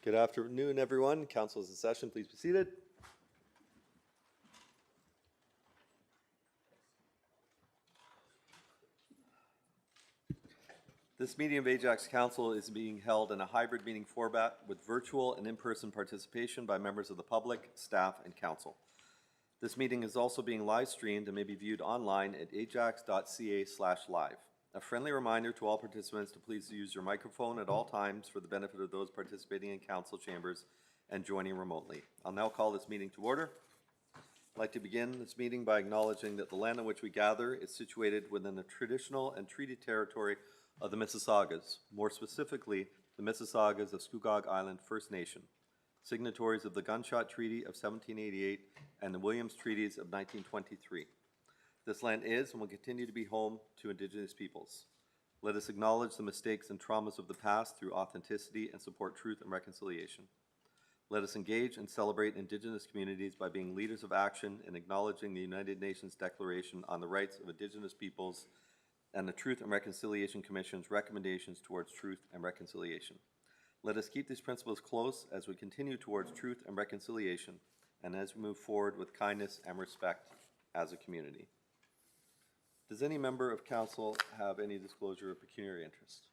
Good afternoon, everyone. Council is in session. Please be seated. This meeting of Ajax Council is being held in a hybrid meeting format with virtual and in-person participation by members of the public, staff, and council. This meeting is also being live streamed and may be viewed online at ajax.ca/live. A friendly reminder to all participants to please use your microphone at all times for the benefit of those participating in council chambers and joining remotely. I'll now call this meeting to order. I'd like to begin this meeting by acknowledging that the land on which we gather is situated within the traditional and treaty territory of the Mississaugas, more specifically, the Mississaugas of Scugog Island First Nation, signatories of the Gunshot Treaty of 1788 and the Williams Treaties of 1923. This land is and will continue to be home to Indigenous peoples. Let us acknowledge the mistakes and traumas of the past through authenticity and support truth and reconciliation. Let us engage and celebrate Indigenous communities by being leaders of action and acknowledging the United Nations Declaration on the Rights of Indigenous Peoples and the Truth and Reconciliation Commission's recommendations towards truth and reconciliation. Let us keep these principles close as we continue towards truth and reconciliation and as we move forward with kindness and respect as a community. Does any member of council have any disclosure of pecuniary interest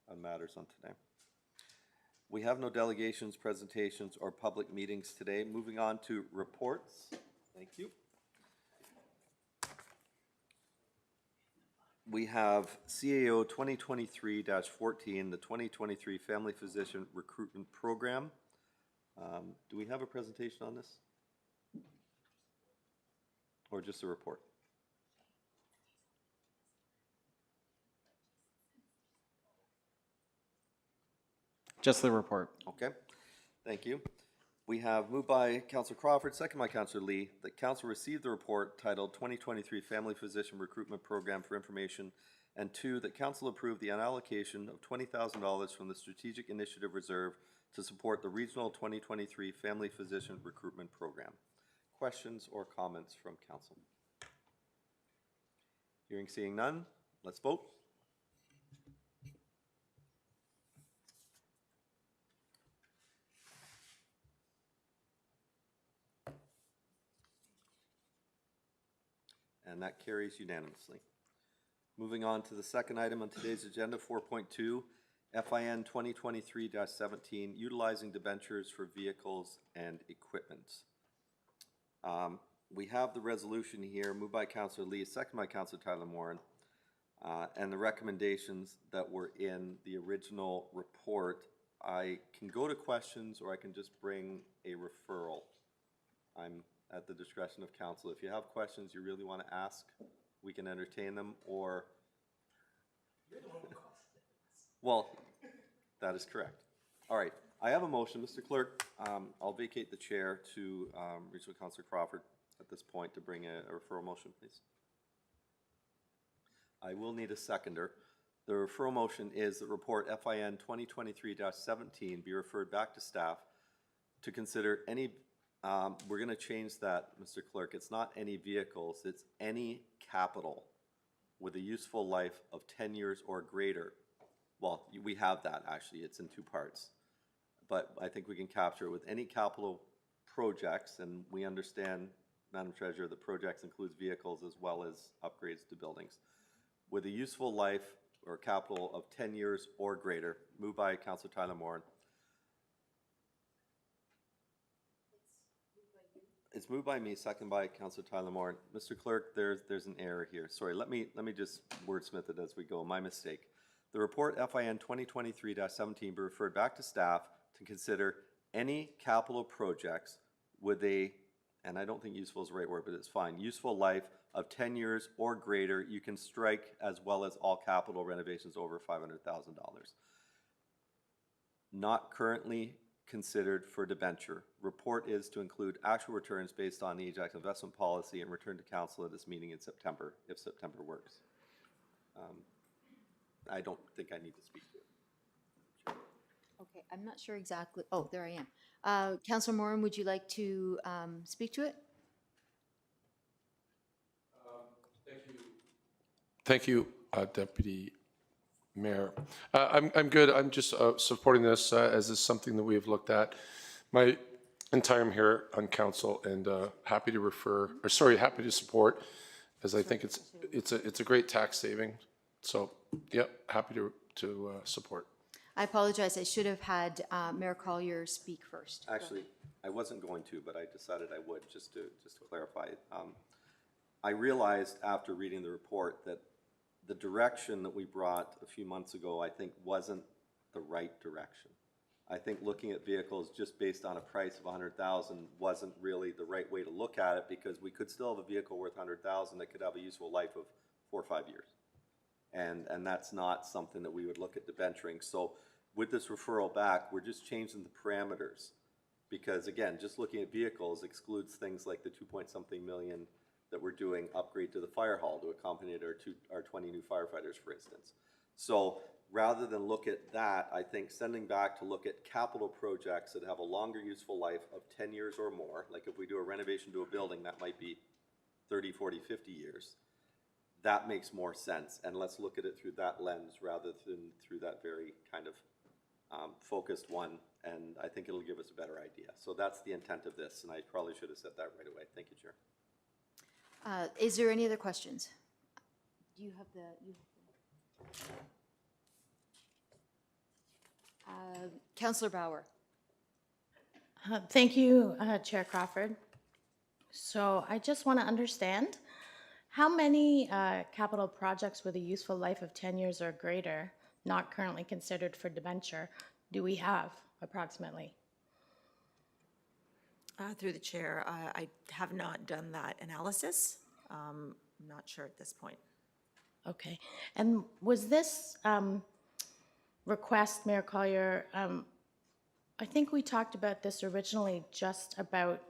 on matters on today? We have no delegations, presentations, or public meetings today. Moving on to reports. Thank you. We have CAO 2023-14, the 2023 Family Physician Recruitment Program. Do we have a presentation on this? Or just a report? Just the report. Okay, thank you. We have moved by Councillor Crawford, second by Councillor Lee, that Council received the report titled 2023 Family Physician Recruitment Program for information, and two, that Council approved the unallocation of $20,000 from the Strategic Initiative Reserve to support the Regional 2023 Family Physician Recruitment Program. Questions or comments from Council? Hearing, seeing none, let's vote. And that carries unanimously. Moving on to the second item on today's agenda, 4.2, FIN 2023-17, utilizing debentures for vehicles and equipment. We have the resolution here, moved by Councillor Lee, second by Councillor Tyler Morin, and the recommendations that were in the original report. I can go to questions or I can just bring a referral. I'm at the discretion of council. If you have questions you really want to ask, we can entertain them, or... Well, that is correct. All right, I have a motion. Mr. Clerk, I'll vacate the chair to Regional Councillor Crawford at this point to bring a referral motion, please. I will need a seconder. The referral motion is that report FIN 2023-17 be referred back to staff to consider any we're going to change that, Mr. Clerk. It's not any vehicles, it's any capital with a useful life of 10 years or greater. Well, we have that actually, it's in two parts. But I think we can capture it with any capital projects, and we understand, Madam Treasurer, that projects includes vehicles as well as upgrades to buildings. With a useful life or capital of 10 years or greater. Moved by Councillor Tyler Morin. It's moved by me, second by Councillor Tyler Morin. Mr. Clerk, there's an error here. Sorry, let me just wordsmith it as we go. My mistake. The report FIN 2023-17 be referred back to staff to consider any capital projects with a, and I don't think useful is the right word, but it's fine, useful life of 10 years or greater. You can strike as well as all capital renovations over $500,000. Not currently considered for debenture. Report is to include actual returns based on the Ajax investment policy and return to council at this meeting in September, if September works. I don't think I need to speak to it. Okay, I'm not sure exactly. Oh, there I am. Councillor Morin, would you like to speak to it? Thank you, Deputy Mayor. I'm good. I'm just supporting this as is something that we've looked at my entire time here on council, and happy to support, as I think it's a great tax saving. So, yep, happy to support. I apologize, I should have had Mayor Collier speak first. Actually, I wasn't going to, but I decided I would, just to clarify. I realized after reading the report that the direction that we brought a few months ago, I think, wasn't the right direction. I think looking at vehicles just based on a price of 100,000 wasn't really the right way to look at it, because we could still have a vehicle worth 100,000 that could have a useful life of 4 or 5 years. And that's not something that we would look at debenturing. So with this referral back, we're just changing the parameters, because again, just looking at vehicles excludes things like the 2-point-something million that we're doing upgrade to the fire hall to accommodate our 20 new firefighters, for instance. So rather than look at that, I think sending back to look at capital projects that have a longer useful life of 10 years or more, like if we do a renovation to a building, that might be 30, 40, 50 years. That makes more sense, and let's look at it through that lens rather than through that very kind of focused one, and I think it'll give us a better idea. So that's the intent of this, and I probably should have said that right away. Thank you, Chair. Is there any other questions? Do you have the? Councillor Bauer. Thank you, Chair Crawford. So I just want to understand, how many capital projects with a useful life of 10 years or greater, not currently considered for debenture, do we have approximately? Through the chair, I have not done that analysis. I'm not sure at this point. Okay. And was this request, Mayor Collier, I think we talked about this originally just about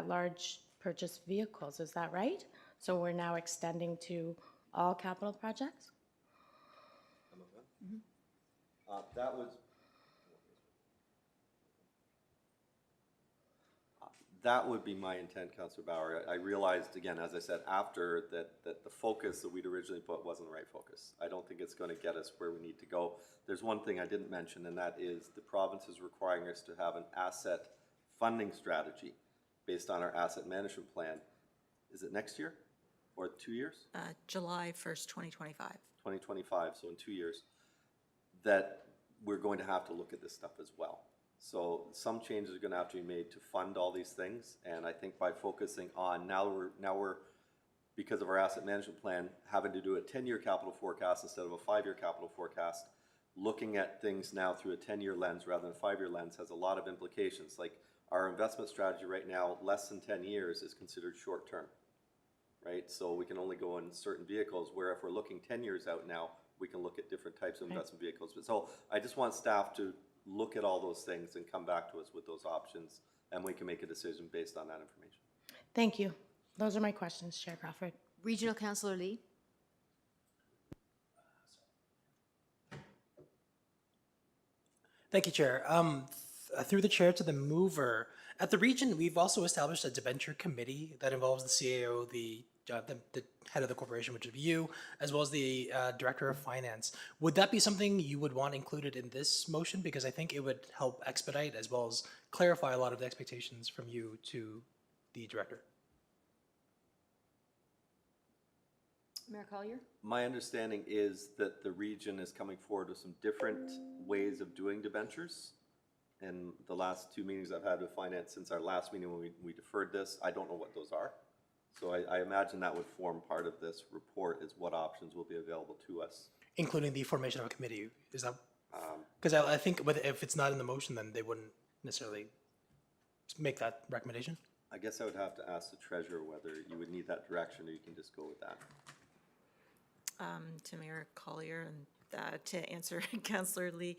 large purchase vehicles, is that right? So we're now extending to all capital projects? That was that would be my intent, Councillor Bauer. I realized, again, as I said, after that the focus that we'd originally put wasn't the right focus. I don't think it's going to get us where we need to go. There's one thing I didn't mention, and that is the province is requiring us to have an asset funding strategy based on our asset management plan. Is it next year or 2 years? July 1st, 2025. 2025, so in 2 years, that we're going to have to look at this stuff as well. So some changes are going to have to be made to fund all these things, and I think by focusing on now we're because of our asset management plan having to do a 10-year capital forecast instead of a 5-year capital forecast. Looking at things now through a 10-year lens rather than a 5-year lens has a lot of implications. Like our investment strategy right now, less than 10 years is considered short term, right? So we can only go in certain vehicles, where if we're looking 10 years out now, we can look at different types of investment vehicles. But so I just want staff to look at all those things and come back to us with those options, and we can make a decision based on that information. Thank you. Those are my questions, Chair Crawford. Regional Councillor Lee. Thank you, Chair. Through the chair to the mover, at the region, we've also established a debenture committee that involves the CAO, the head of the corporation, which would be you, as well as the director of finance. Would that be something you would want included in this motion? Because I think it would help expedite as well as clarify a lot of the expectations from you to the director. Mayor Collier. My understanding is that the region is coming forward with some different ways of doing debentures. In the last 2 meetings I've had with finance since our last meeting when we deferred this, I don't know what those are. So I imagine that would form part of this report, is what options will be available to us. Including the formation of a committee. Is that, because I think if it's not in the motion, then they wouldn't necessarily make that recommendation? I guess I would have to ask the treasurer whether you would need that direction, or you can just go with that. To Mayor Collier and to answer Councillor Lee,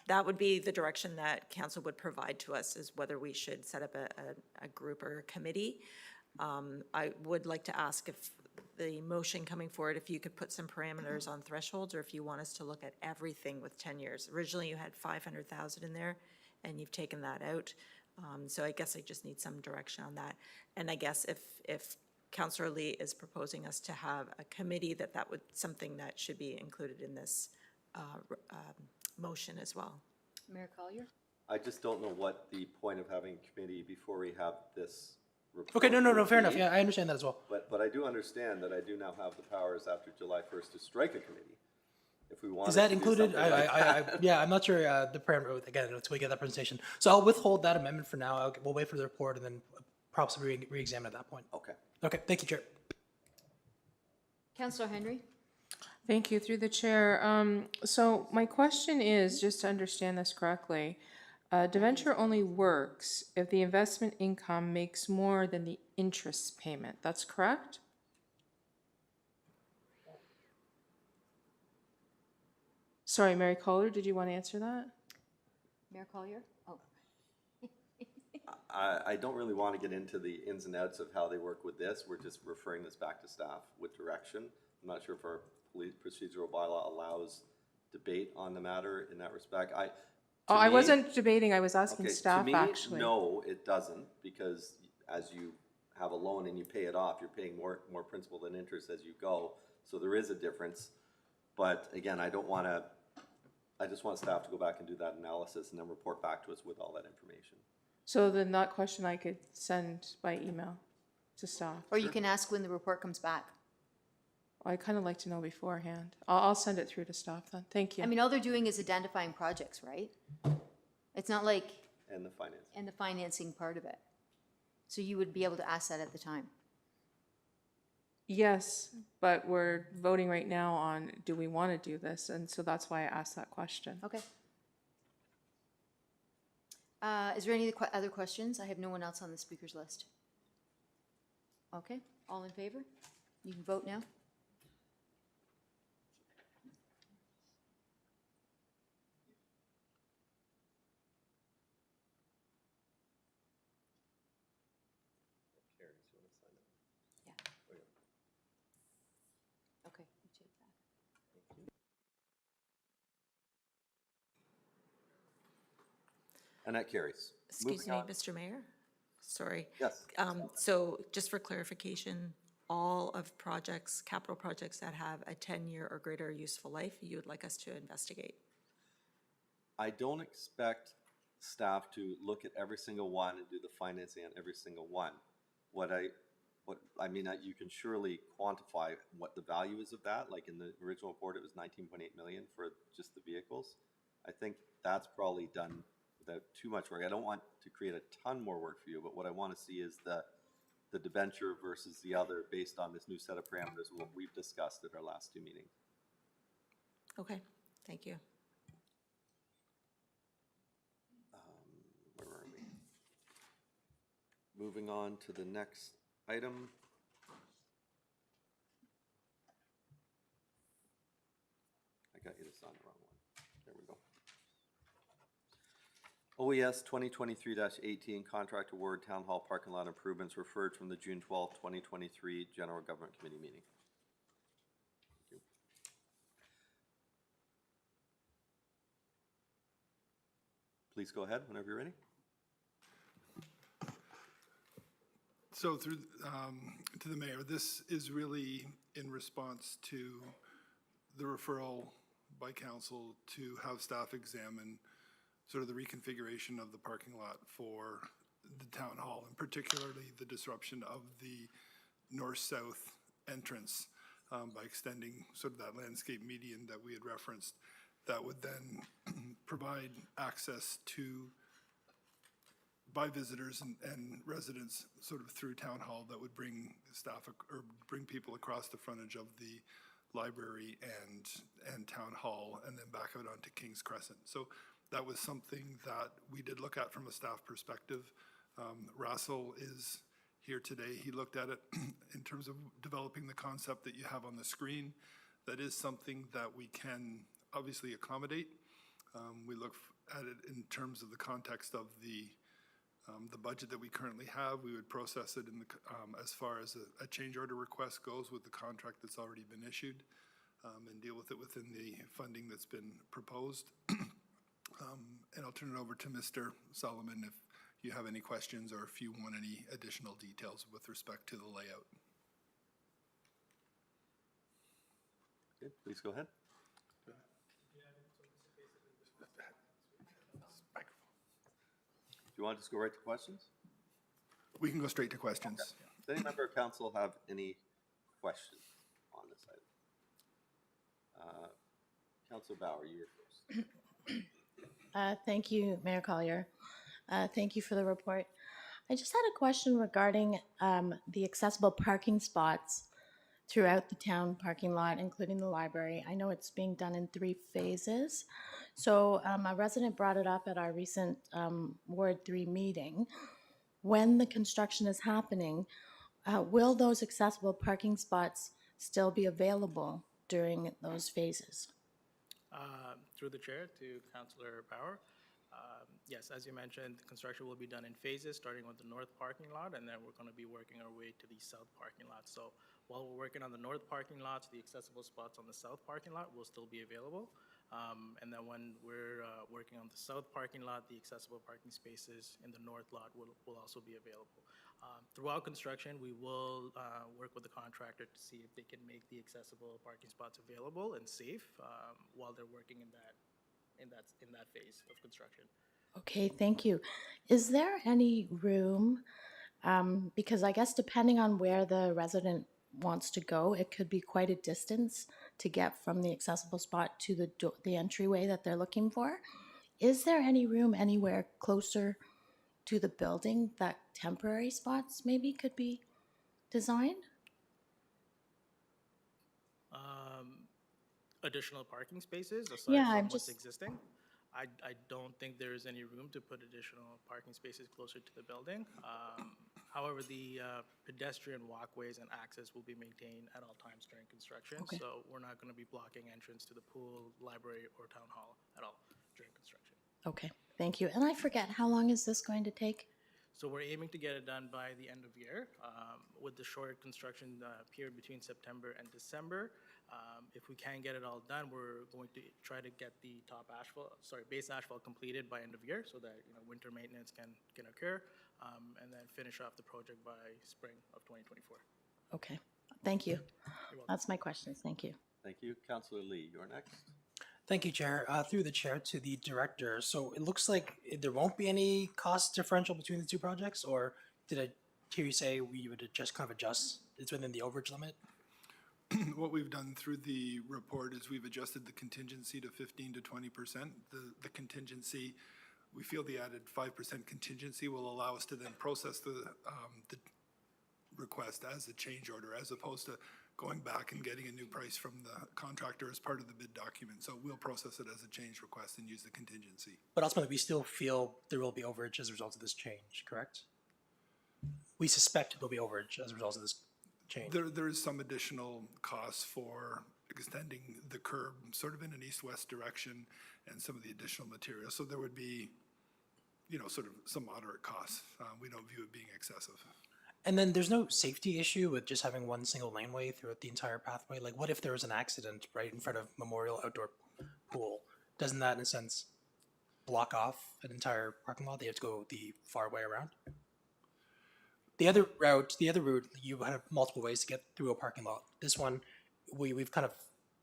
that would be the direction that council would provide to us, is whether we should set up a group or a committee. I would like to ask if the motion coming forward, if you could put some parameters on thresholds, or if you want us to look at everything with 10 years. Originally you had 500,000 in there and you've taken that out. So I guess I just need some direction on that. And I guess if Councillor Lee is proposing us to have a committee, that would something that should be included in this motion as well. Mayor Collier? I just don't know what the point of having a committee before we have this report. Okay, no, would fair enough. be. Yeah, I understand that as well. But I do understand that I do now have the powers after July 1st to strike a committee if we want. Is that included? Yeah, I'm not sure the parameter, again, until we get that presentation. So I'll withhold that amendment for now. We'll wait for the report and then perhaps re-examine at that point. Okay. Okay, thank you, Chair. Councillor Henry? Thank you, through the chair. So my question is, just to understand this correctly, debenture only works if the investment income makes more than the interest payment. That's correct? Sorry, Mary Collier, did you want to answer that? Mayor Collier? Oh, I don't really want to get into the ins and outs of how they work with this. We're just referring this back to staff with direction. I'm not sure if our procedural bylaw allows debate on the matter in that respect. Oh, I wasn't debating, I was asking Okay, staff, to me, actually. no, it doesn't, because as you have a loan and you pay it off, you're paying more principal than interest as you go. So there is a difference. But again, I just want staff to go back and do that analysis and then report back to us with all that information. So then that question I could send by email to staff. or you can ask when the report comes back. I'd kind of like to know beforehand. I'll send it through to staff then. Thank you. I mean, all they're doing is identifying projects, right? It's not like, And the finance. and the financing part of it. So you would be able to ask that at the time. Yes, but we're voting right now on, do we want to do this? And so that's why I asked that question. Okay. Is there any other questions? I have no one else on the speakers list. Okay, all in favor? You can vote now. Yeah. Okay, you take that. And that carries. Excuse Moving me, on. Mr. Mayor? Sorry. Yes. So just for clarification, all of projects, capital projects that have a 10-year or greater useful life, you would like us to investigate? I don't expect staff to look at every single one and do the financing on every single one. You can surely quantify what the value is of that. Like in the original report, it was 19.8 million for just the vehicles. I think that's probably done without too much work. I don't want to create a ton more work for you, but what I want to see is the debenture versus the other based on this new set of parameters, what we've discussed at our last two meetings. Okay, thank you. Where are we? Moving on to the next item. I got you to sign the wrong one. There we go. OES 2023-18 Contract Award Town Hall Parking Lot Improvements referred from the June 12th, 2023 General Government Committee meeting. Thank you. Please go ahead whenever you're ready. So through, to the mayor, this is really in response to the referral by council to have staff examine sort of the reconfiguration of the parking lot for the town hall, and particularly the disruption of the north-south entrance by extending sort of that landscape median that we had referenced, that would then provide access to by visitors and residents sort of through town hall, that would bring staff or bring people across the frontage of the library and town hall and then back out onto King's Crescent. So that was something that we did look at from a staff perspective. Russell is here today. He looked at it in terms of developing the concept that you have on the screen. That is something that we can obviously accommodate. We look at it in terms of the context of the budget that we currently have. We would process it in the, as far as a change order request goes with the contract that's already been issued, and deal with it within the funding that's been proposed. And I'll turn it over to Mr. Solomon if you have any questions or if you want any additional details with respect to the layout. Okay, please go ahead. you want to just go right to questions? We can go straight to questions. Does any member of council have any questions on this item? Councilor Bauer, you're first. Thank you, Mayor Collier. Thank you for the report. I just had a question regarding the accessible parking spots throughout the town parking lot, including the library. I know it's being done in 3 phases. So a resident brought it up at our recent Ward 3 meeting. When the construction is happening, will those accessible parking spots still be available during those phases? Through the chair to Councillor Bauer. Yes, as you mentioned, the construction will be done in phases, starting with the north parking lot, and then we're going to be working our way to the south parking lot. So while we're working on the north parking lots, the accessible spots on the south parking lot will still be available. And then when we're working on the south parking lot, the accessible parking spaces in the north lot will also be available. Throughout construction, we will work with the contractor to see if they can make the accessible parking spots available and safe while they're working in that phase of construction. Okay, thank you. Is there any room, because I guess depending on where the resident wants to go, it could be quite a distance to get from the accessible spot to the entryway that they're looking for. Is there any room anywhere closer to the building that temporary spots maybe could be designed? Additional parking spaces aside Yeah, from I'm what's just- existing? I don't think there is any room to put additional parking spaces closer to the building. However, the pedestrian walkways and access will be maintained at all times during construction. Okay. So we're not going to be blocking entrance to the pool, library, or town hall at all during construction. Okay, thank you. And I forget, how long is this going to take? So we're aiming to get it done by the end of year, with the short construction period between September and December. If we can get it all done, we're going to try to get the base asphalt completed by end of year so that, winter maintenance can occur, and then finish off the project by spring of 2024. Okay, thank you. welcome. That's my questions, thank you. Thank you. Councilor Lee, you're next. Thank you, Chair. Through the chair to the director. So it looks like there won't be any cost differential between the 2 projects, or did I hear you say we would just kind of adjust? It's within the overage limit? What we've done through the report is we've adjusted the contingency to 15 to 20%. The contingency, we feel the added 5% contingency will allow us to then process the request as a change order, as opposed to going back and getting a new price from the contractor as part of the bid document. So we'll process it as a change request and use the contingency. But ultimately, we still feel there will be overage as a result of this change, correct? We suspect there'll be overage as a result of this change. There is some additional costs for extending the curb sort of in an east-west direction and some of the additional materials. So there would be, sort of some moderate costs. We don't view it being excessive. And then there's no safety issue with just having one single laneway throughout the entire pathway? Like, what if there was an accident right in front of Memorial Outdoor Pool? Doesn't that, in a sense, block off an entire parking lot? They have to go the far way around? The other route, you have multiple ways to get through a parking lot. This one, we've kind of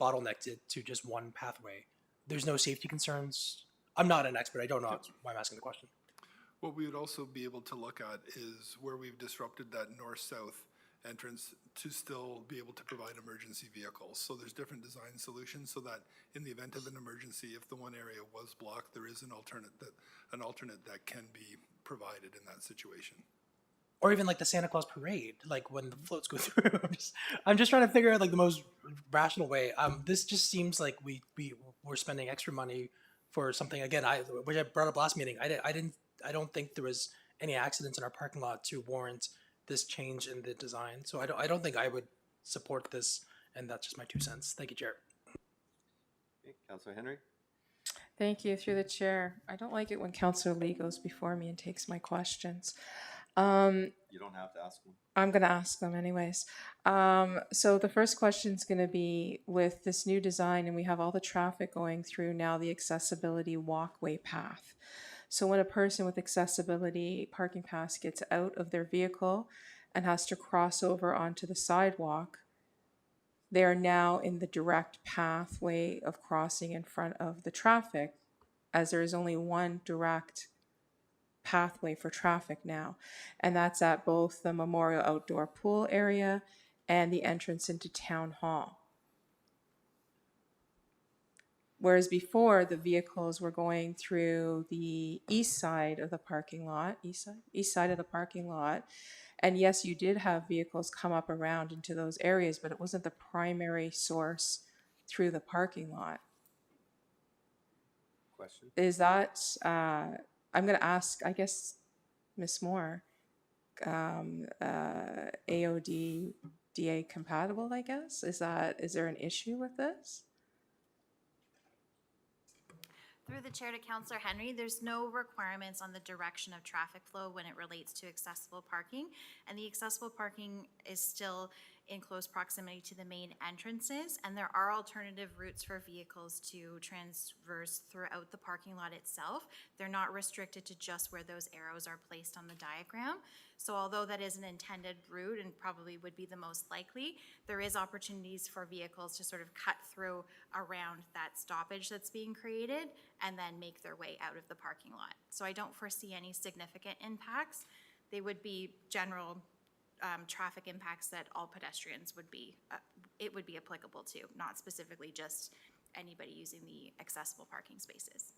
bottlenecked it to just one pathway. There's no safety concerns. I'm not an expert. I don't know. That's why I'm asking the question. What we would also be able to look at is where we've disrupted that north-south entrance to still be able to provide emergency vehicles. So there's different design solutions so that in the event of an emergency, if the one area was blocked, there is an alternate that can be provided in that situation. Or even like the Santa Claus parade, like when the floats go through. I'm just trying to figure out like the most rational way. This just seems like we're spending extra money for something. Again, which I brought up last meeting. I don't think there was any accidents in our parking lot to warrant this change in the design. So I don't think I would support this, and that's just my 2 cents. Thank you, Chair. Okay, Councilor Henry. Thank you, through the chair. I don't like it when Councillor Lee goes before me and takes my questions. You don't have to ask them. I'm going to ask them anyways. So the first question is going to be, with this new design, and we have all the traffic going through now, the accessibility walkway path. So when a person with accessibility parking pass gets out of their vehicle and has to cross over onto the sidewalk, they are now in the direct pathway of crossing in front of the traffic, as there is only one direct pathway for traffic now. And that's at both the Memorial Outdoor Pool area and the entrance into Town Hall. Whereas before, the vehicles were going through the east side of the parking lot, east side of the parking lot. And yes, you did have vehicles come up around into those areas, but it wasn't the primary source through the parking lot. Question? Is that, I'm gonna ask, I guess, Ms. Moore, AOD, DA compatible, I guess? Is there an issue with this? Through the chair to Councillor Henry, there's no requirements on the direction of traffic flow when it relates to accessible parking. And the accessible parking is still in close proximity to the main entrances. And there are alternative routes for vehicles to traverse throughout the parking lot itself. They're not restricted to just where those arrows are placed on the diagram. So although that is an intended route and probably would be the most likely, there is opportunities for vehicles to sort of cut through around that stoppage that's being created and then make their way out of the parking lot. So I don't foresee any significant impacts. They would be general traffic impacts that all pedestrians would be, it would be applicable to, not specifically just anybody using the accessible parking spaces.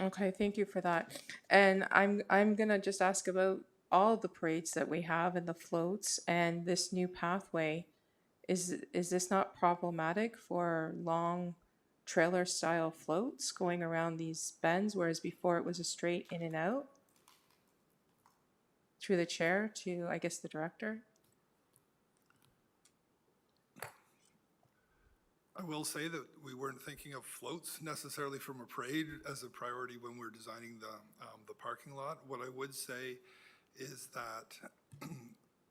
Okay, thank you for that. And I'm gonna just ask about all the parades that we have and the floats and this new pathway. Is this not problematic for long trailer style floats going around these bends, whereas before it was a straight in and out? Through the chair to, I guess, the director. I will say that we weren't thinking of floats necessarily from a parade as a priority when we're designing the parking lot. What I would say is that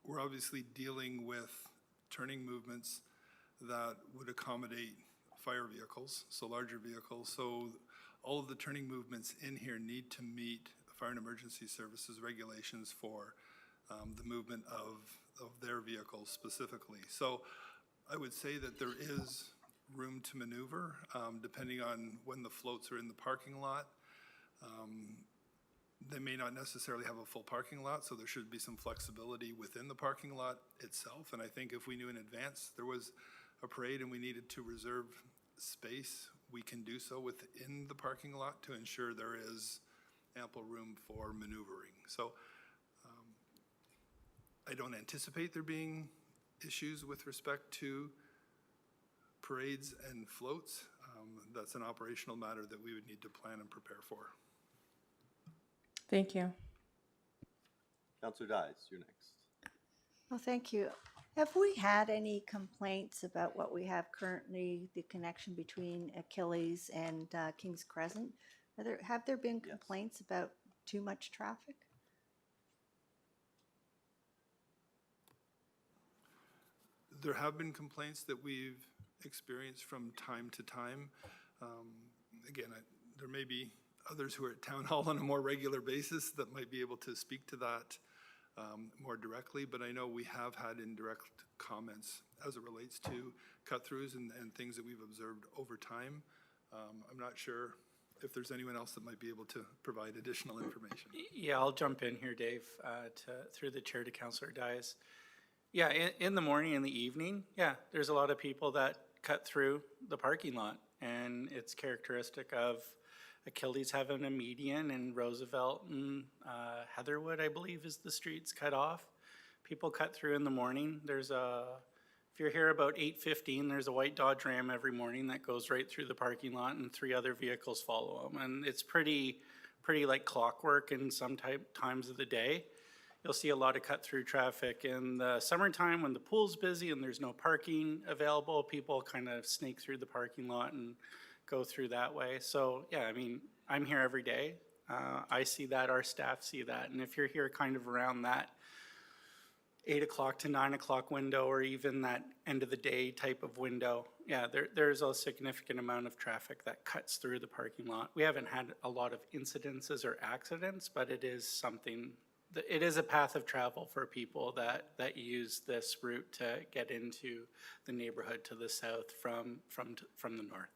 we're obviously dealing with turning movements that would accommodate fire vehicles, so larger vehicles. So all of the turning movements in here need to meet Fire and Emergency Services regulations for the movement of their vehicles specifically. So I would say that there is room to maneuver depending on when the floats are in the parking lot. They may not necessarily have a full parking lot, so there should be some flexibility within the parking lot itself. And I think if we knew in advance there was a parade and we needed to reserve space, we can do so within the parking lot to ensure there is ample room for maneuvering. So I don't anticipate there being issues with respect to parades and floats. That's an operational matter that we would need to plan and prepare for. Thank you. Counselor Dias, you're next. Well, thank you. Have we had any complaints about what we have currently, the connection between Achilles and Kings Crescent? Have there been complaints about too much traffic? There have been complaints that we've experienced from time to time. Again, there may be others who are at Town Hall on a more regular basis that might be able to speak to that more directly, but I know we have had indirect comments as it relates to cut-throughs and things that we've observed over time. I'm not sure if there's anyone else that might be able to provide additional information. Yeah, I'll jump in here, Dave, through the chair to Councillor Dias. Yeah, in the morning and the evening, yeah, there's a lot of people that cut through the parking lot, and it's characteristic of Achilles having a median, and Roosevelt and Heatherwood, I believe, is the streets cut off. People cut through in the morning. There's if you're here about 8:15, there's a white Dodge Ram every morning that goes right through the parking lot, and 3 other vehicles follow them. And it's pretty like clockwork in some times of the day. You'll see a lot of cut-through traffic in the summertime when the pool's busy and there's no parking available. People kind of sneak through the parking lot and go through that way. So yeah, I mean, I'm here every day. I see that, our staff see that. And if you're here kind of around that 8 o'clock to 9 o'clock window, or even that end of the day type of window, yeah, there's a significant amount of traffic that cuts through the parking lot. We haven't had a lot of incidences or accidents, but it is something, it is a path of travel for people that use this route to get into the neighborhood to the south from the north.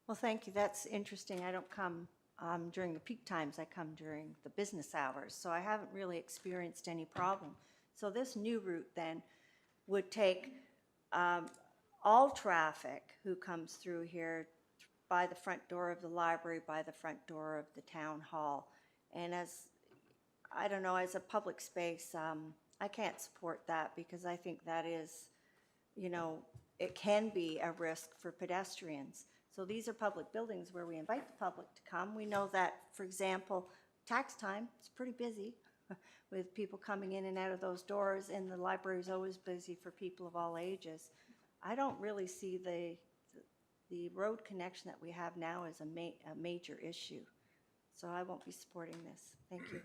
Well, thank you. That's interesting. I don't come during the peak times. I come during the business hours, so I haven't really experienced any problem. So this new route then would take all traffic who comes through here by the front door of the library, by the front door of the town hall. And as, I don't know, as a public space, I can't support that because I think that is, you know, it can be a risk for pedestrians. So these are public buildings where we invite the public to come. We know that, for example, tax time, it's pretty busy with people coming in and out of those doors, and the library is always busy for people of all ages. I don't really see the road connection that we have now as a major issue. So I won't be supporting this. Thank you.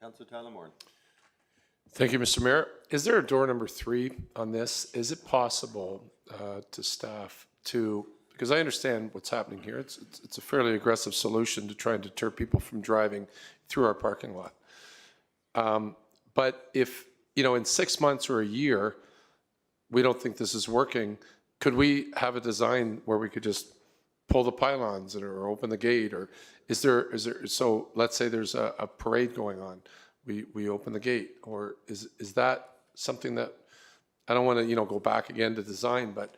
Councillor Tyler Moore. Thank you, Mr. Mayor. Is there a door number 3 on this? Is it possible to staff to, because I understand what's happening here. It's a fairly aggressive solution to try and deter people from driving through our parking lot. But if, you know, in 6 months or a year, we don't think this is working, could we have a design where we could just pull the pylons or open the gate? Or is there, so let's say there's a parade going on, we open the gate, or is that something that, I don't want to, you know, go back again to design, but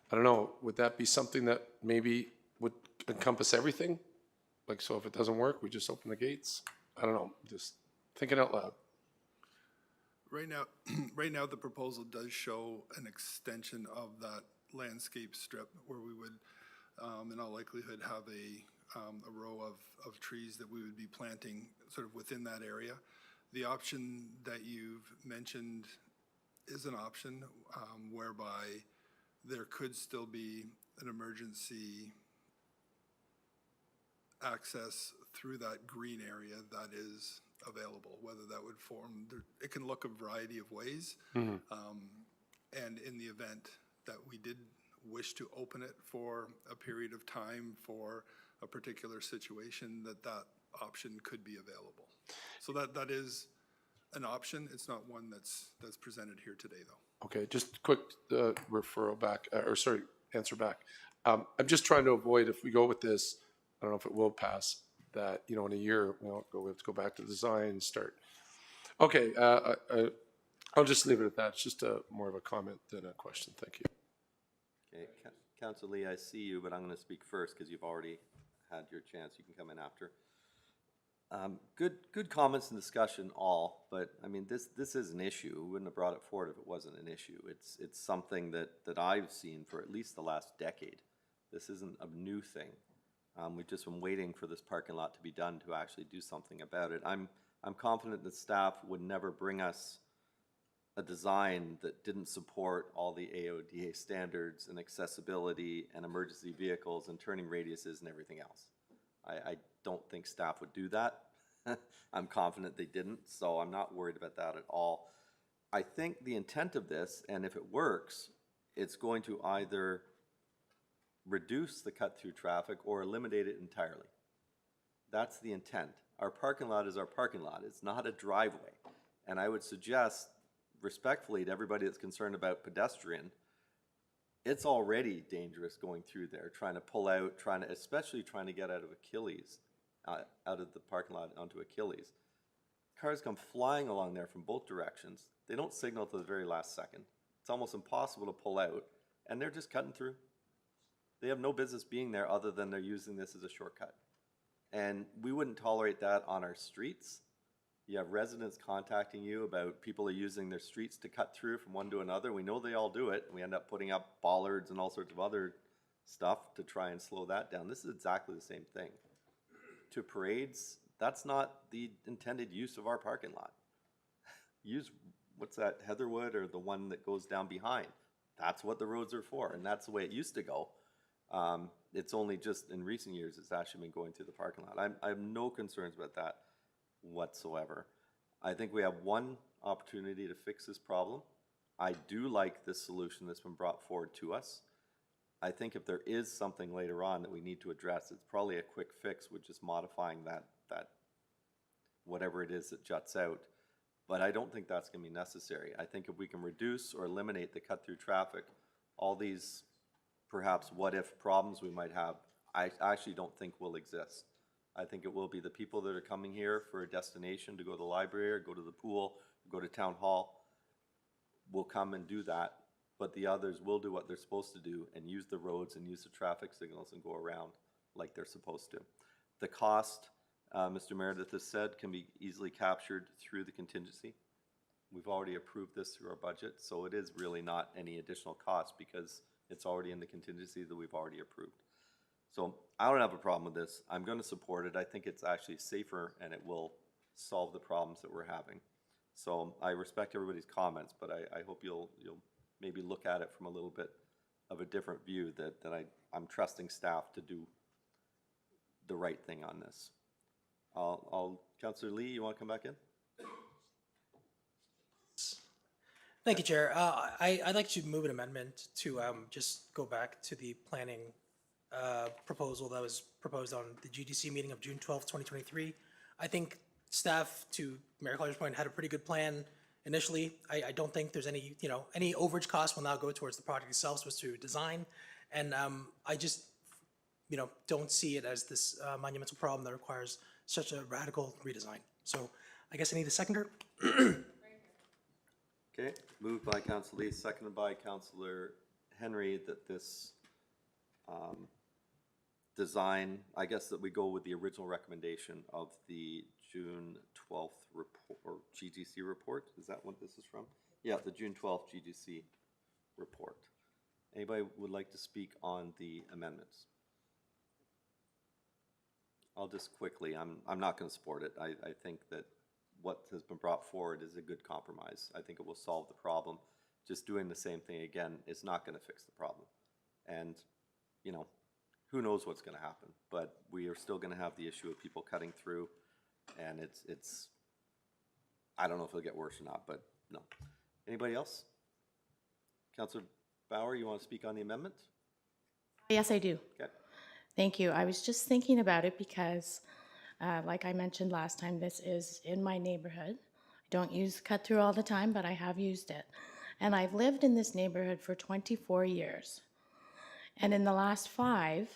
I don't know, would that be something that maybe would encompass everything? Like, so if it doesn't work, we just open the gates? I don't know, just thinking out loud. Right now, the proposal does show an extension of that landscape strip where we would, in all likelihood, have a row of trees that we would be planting sort of within that area. The option that you've mentioned is an option whereby there could still be an emergency access through that green area that is available, whether that would form, it can look a variety of ways. And in the event that we did wish to open it for a period of time for a particular situation, that option could be available. So that is an option. It's not one that's presented here today, though. Okay, just quick referral back, answer back. I'm just trying to avoid, if we go with this, I don't know if it will pass, that, you know, in a year, we have to go back to design and start. Okay, I'll just leave it at that. It's just more of a comment than a question. Thank you. Okay, Councillor Lee, I see you, but I'm going to speak first because you've already had your chance. You can come in after. Good comments and discussion all, but I mean, this is an issue. We wouldn't have brought it forward if it wasn't an issue. It's something that I've seen for at least the last decade. This isn't a new thing. We've just been waiting for this parking lot to be done to actually do something about it. I'm confident that staff would never bring us a design that didn't support all the AODA standards and accessibility and emergency vehicles and turning radiuses and everything else. I don't think staff would do that. I'm confident they didn't, so I'm not worried about that at all. I think the intent of this, and if it works, it's going to either reduce the cut-through traffic or eliminate it entirely. That's the intent. Our parking lot is our parking lot. It's not a driveway. And I would suggest respectfully to everybody that's concerned about pedestrian, it's already dangerous going through there, trying to pull out, especially trying to get out of Achilles, out of the parking lot onto Achilles. Cars come flying along there from both directions. They don't signal to the very last second. It's almost impossible to pull out, and they're just cutting through. They have no business being there other than they're using this as a shortcut. And we wouldn't tolerate that on our streets. You have residents contacting you about people are using their streets to cut through from one to another. We know they all do it. We end up putting up bollards and all sorts of other stuff to try and slow that down. This is exactly the same thing. To parades, that's not the intended use of our parking lot. Use, what's that, Heatherwood or the one that goes down behind. That's what the roads are for, and that's the way it used to go. It's only just in recent years it's actually been going through the parking lot. I have no concerns about that whatsoever. I think we have one opportunity to fix this problem. I do like this solution that's been brought forward to us. I think if there is something later on that we need to address, it's probably a quick fix with just modifying that whatever it is that juts out. But I don't think that's going to be necessary. I think if we can reduce or eliminate the cut-through traffic, all these perhaps what-if problems we might have, I actually don't think will exist. I think it will be the people that are coming here for a destination to go to the library or go to the pool, go to town hall, will come and do that, but the others will do what they're supposed to do and use the roads and use the traffic signals and go around like they're supposed to. The cost, Mr. Meredith has said, can be easily captured through the contingency. We've already approved this through our budget, so it is really not any additional cost because it's already in the contingency that we've already approved. So I don't have a problem with this. I'm going to support it. I think it's actually safer and it will solve the problems that we're having. So I respect everybody's comments, but I hope you'll maybe look at it from a little bit of a different view that I'm trusting staff to do the right thing on this. Councillor Lee, you want to come back in? Thank you, Chair. I'd like to move an amendment to just go back to the planning proposal that was proposed on the GDC meeting of June 12th, 2023. I think staff, to Mayor Colliers' point, had a pretty good plan initially. I don't think there's any overage cost will now go towards the project itself, supposed to design. And I just, don't see it as this monumental problem that requires such a radical redesign. So I guess I need a seconder. Okay, moved by Councillor Lee, seconded by Councillor Henry, that this design, I guess that we go with the original recommendation of the June 12th report, or GGC report. Is that what this is from? Yeah, the June 12th GGC report. Anybody would like to speak on the amendments? I'll just quickly, I'm not going to support it. I think that what has been brought forward is a good compromise. I think it will solve the problem. Just doing the same thing again is not going to fix the problem. And, who knows what's going to happen, but we are still going to have the issue of people cutting through, and it's I don't know if it'll get worse or not, but no. Anybody else? Councillor Bauer, you want to speak on the amendment? Yes, I do. Okay. Thank you. I was just thinking about it because, like I mentioned last time, this is in my neighborhood. I don't use cut through all the time, but I have used it. And I've lived in this neighborhood for 24 years. And in the last 5,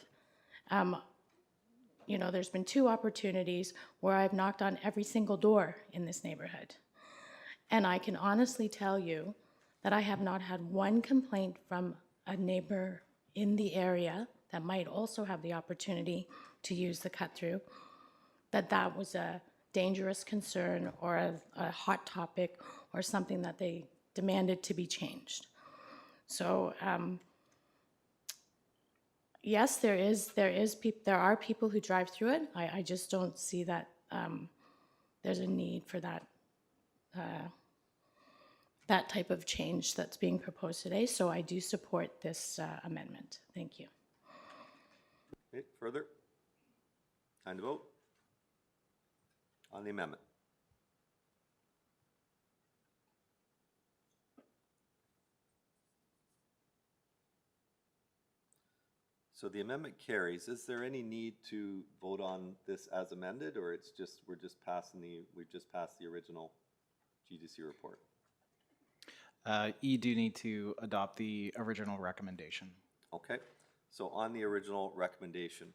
there's been 2 opportunities where I've knocked on every single door in this neighborhood. And I can honestly tell you that I have not had one complaint from a neighbor in the area that might also have the opportunity to use the cut through, that was a dangerous concern or a hot topic or something that they demanded to be changed. So, yes, there are people who drive through it. I just don't see that there's a need for that type of change that's being proposed today. So I do support this amendment. Thank you. Okay, further? Time to vote on the amendment. So the amendment carries. Is there any need to vote on this as amended, or we've just passed the original GDC report? You do need to adopt the original recommendation. Okay, so on the original recommendation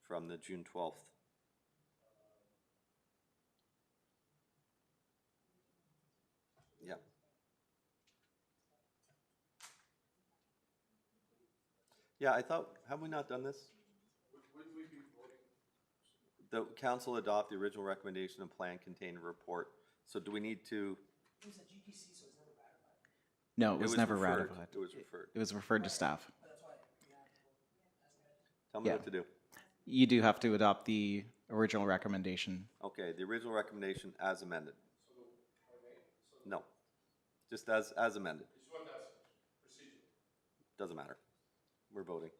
from the June 12th. Yeah. Yeah, I thought, have we not done this? The council adopt the original recommendation and plan contained report. So do we need to? No, it was never referred. ratified. It was referred. It was referred to staff. Tell me Yeah. what to do. You do have to adopt the original recommendation. Okay, the original recommendation as amended. No, just as amended. Doesn't matter. We're voting.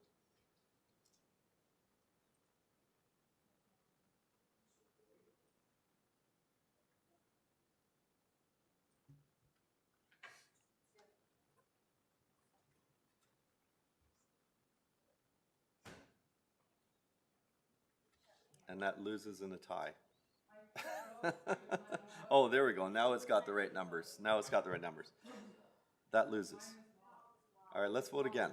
And that loses in a tie. Oh, there we go. Now it's got the right numbers. That loses. All right, let's vote again.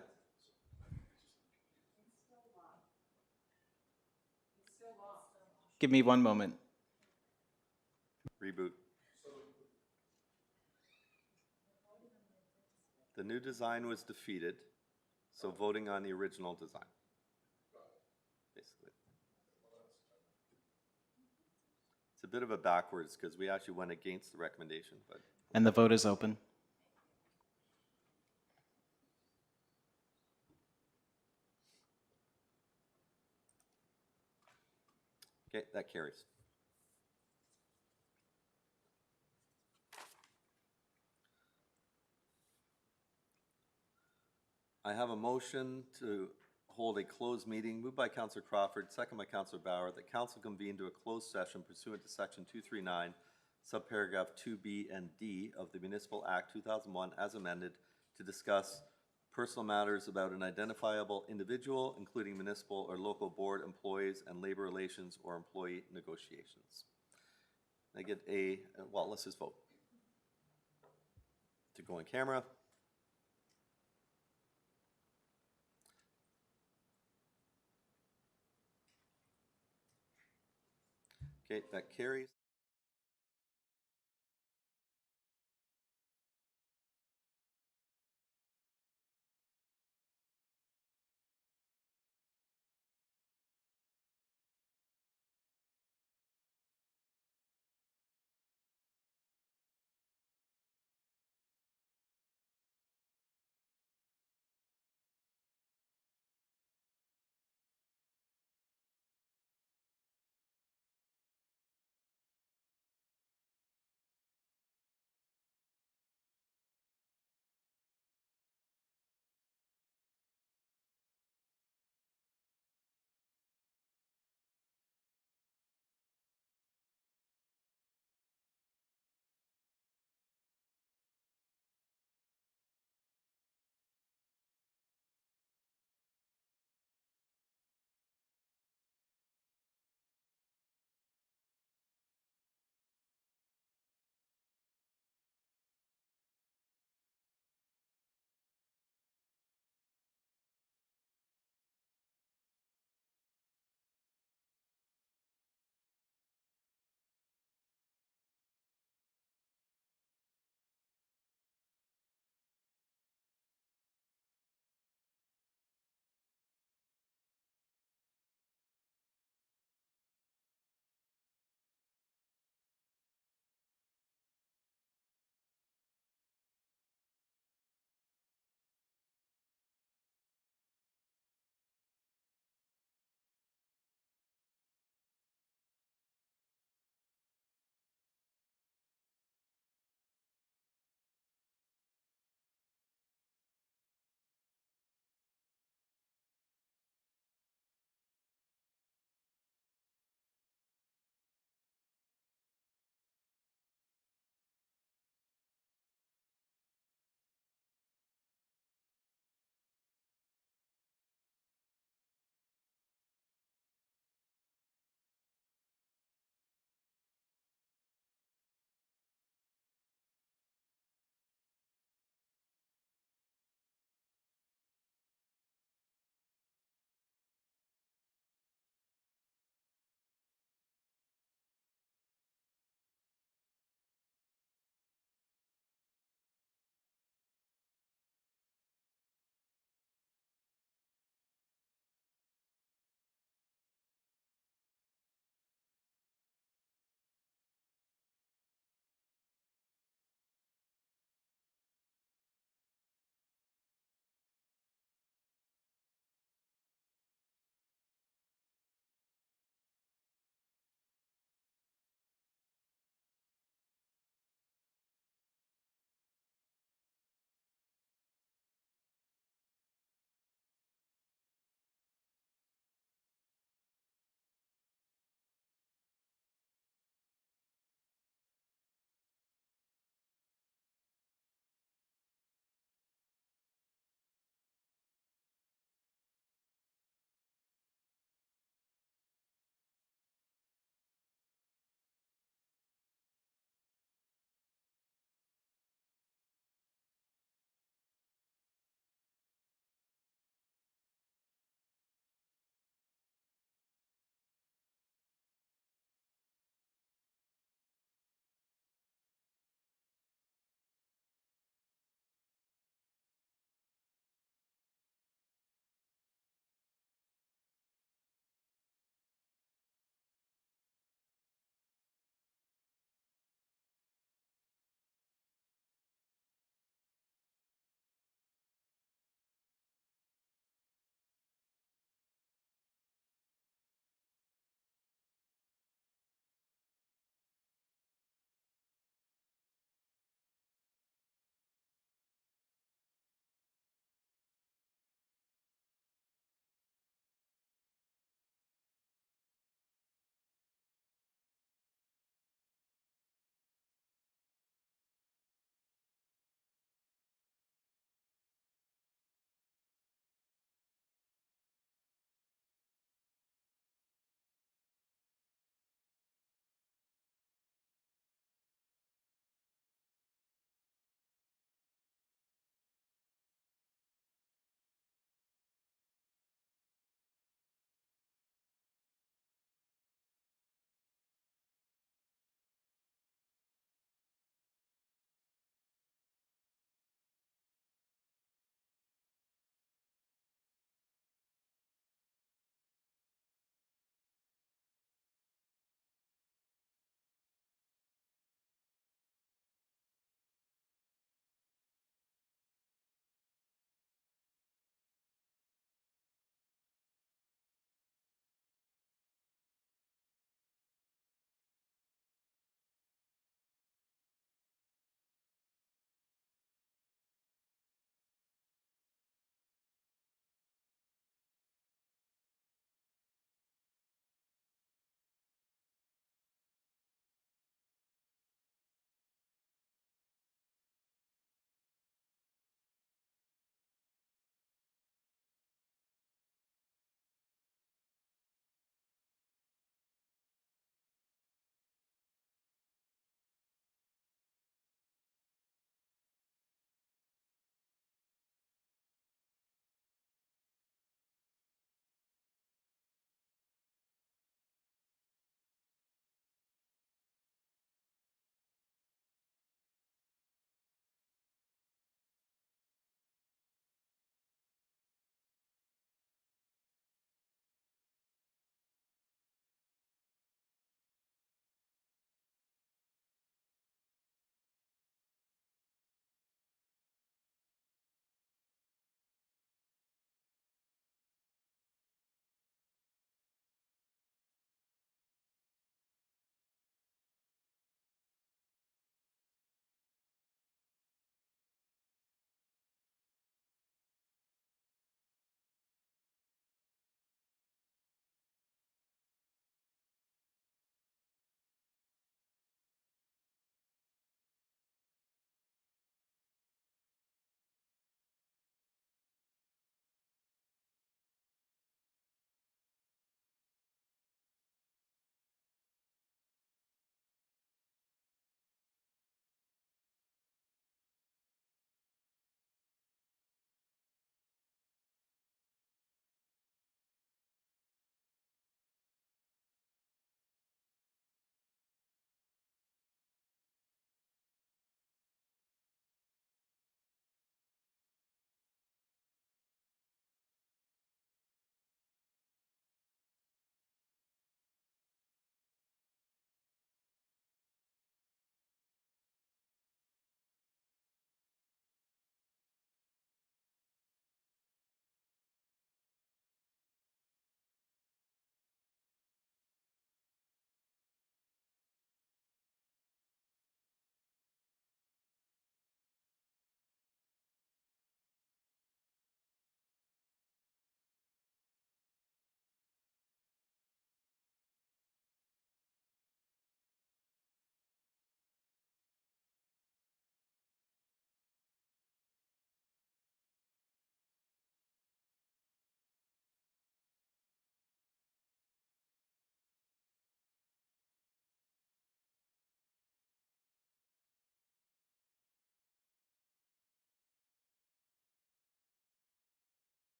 Give me one moment. Reboot. The new design was defeated, so voting on the original design. Basically. It's a bit of a backwards because we actually went against the recommendation, but And the vote is open. okay, that carries. I have a motion to hold a closed meeting, moved by Councillor Crawford, second by Councillor Bauer, that council convene to a closed session pursuant to section 239, subparagraph 2B and D of the Municipal Act 2001 as amended to discuss personal matters about an identifiable individual, including municipal or local board employees and labor relations or employee negotiations. I get well, let's just vote. To go on camera. Okay, that carries.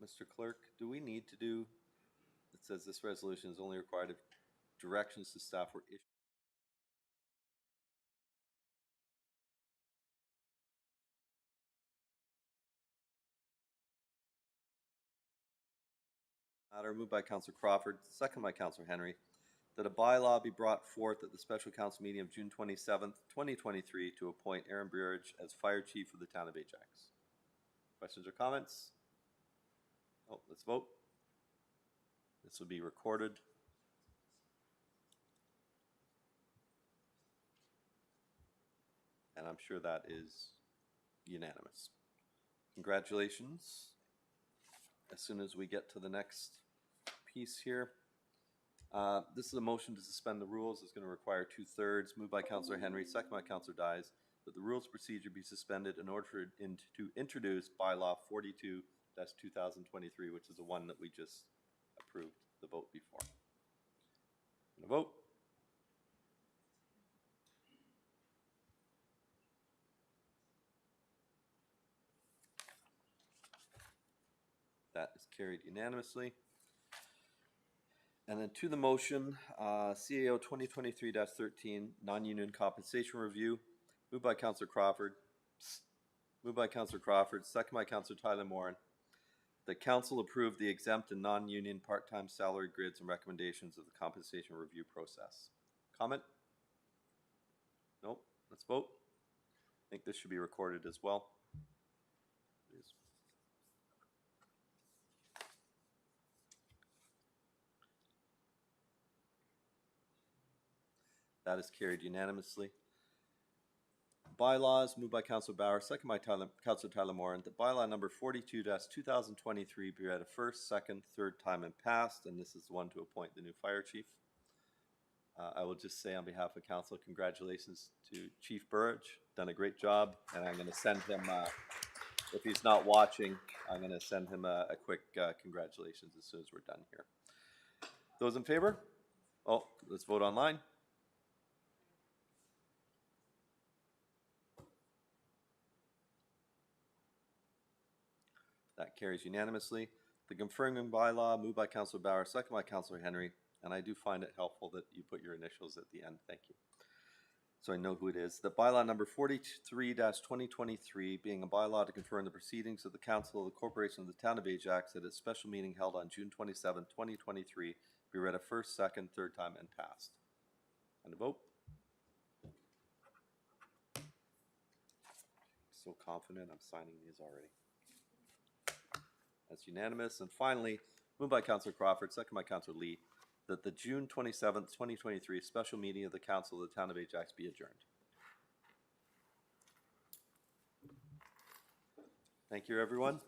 Mr. Clerk, do we need to do, it says this resolution is only required if directions to staff were issued. Matter moved by Counselor Crawford, second by Counselor Henry, that a bylaw be brought forth at the special council meeting of June 27th, 2023 to appoint Aaron Burridge as fire chief of the town of Ajax. Questions or comments? Oh, let's vote. This will be recorded. And I'm sure that is unanimous. Congratulations. As soon as we get to the next piece here. This is a motion to suspend the rules. It's going to require 2/3. Moved by Counselor Henry, second by Counselor Dyes, that the rules of procedure be suspended in order to introduce bylaw 42-2023, which is the one that we just approved the vote before. And a vote. That is carried unanimously. And then to the motion, CAO 2023-13, non-union compensation review, moved by Counselor Crawford. Moved by Counselor Crawford, second by Counselor Tyler Moran. The council approved the exempt and non-union part-time salary grids and recommendations of the compensation review process. Comment? Nope. Let's vote. I think this should be recorded as well. Please. That is carried unanimously. Bylaws, moved by Councilor Bauer, second by Councilor Tyler Moran, that bylaw number 42-2023 be read a first, second, third time and passed, and this is the one to appoint the new fire chief. I will just say on behalf of council, congratulations to Chief Burridge, done a great job, and I'm going to send him, if he's not watching, I'm going to send him a quick congratulations as soon as we're done here. Those in favor? Oh, let's vote online. That carries unanimously. The confirming bylaw, moved by Councilor Bauer, second by Councilor Henry, and I do find it helpful that you put your initials at the end. Thank you. So I know who it is. The bylaw number 43-2023, being a bylaw to confirm the proceedings of the Council of the Corporation of the Town of Ajax at its special meeting held on June 27, 2023, be read a first, second, third time and passed. And a vote. So confident I'm signing these already. That's unanimous. And finally, moved by Councilor Crawford, second by Councilor Lee, that the June 27th, 2023 special meeting of the Council of the Town of Ajax be adjourned. Thank you, everyone.